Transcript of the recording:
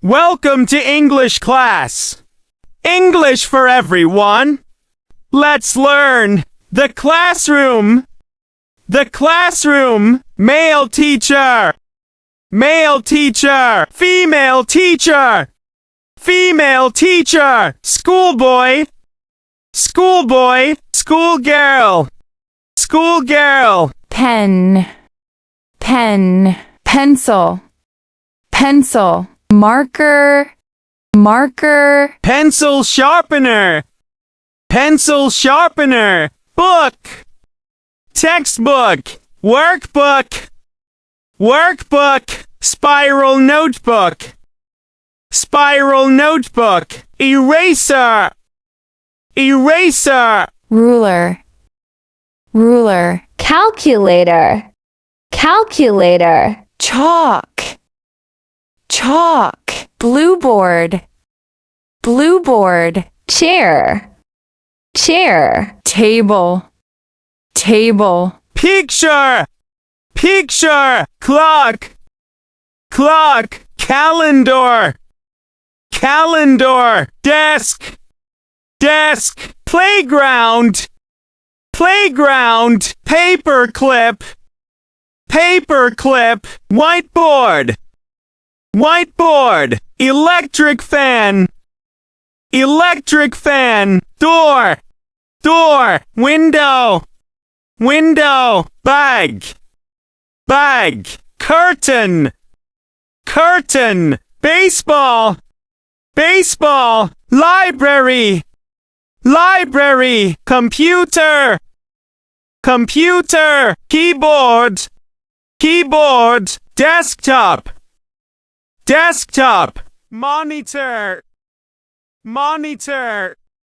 Welcome to English class. English for everyone. Let's learn. The classroom. The classroom. Male teacher. Male teacher. Female teacher. Female teacher. Schoolboy. Schoolboy. Schoolgirl. Schoolgirl. Pen, pen, pencil, pencil, marker, marker, Pencil sharpener. Pencil sharpener. Book. Textbook. Workbook. Workbook. Spiral notebook. Spiral notebook. Eraser. Eraser. ruler, ruler, calculator, calculator, chalk, chalk, blueboard, blueboard, chair, chair, table, table, Picture. Picture. Clock. Clock. Calendar. Calendar. Desk. Desk. Playground. Playground. Paperclip. Paperclip. Whiteboard. Whiteboard. Electric fan. Electric fan. Door. Door. Window. Window. Bag. Bag. Curtain. Curtain. Baseball. Baseball. Library. Library. Computer. Computer. Keyboard. Keyboard. Desktop. Desktop. Monitor. Monitor.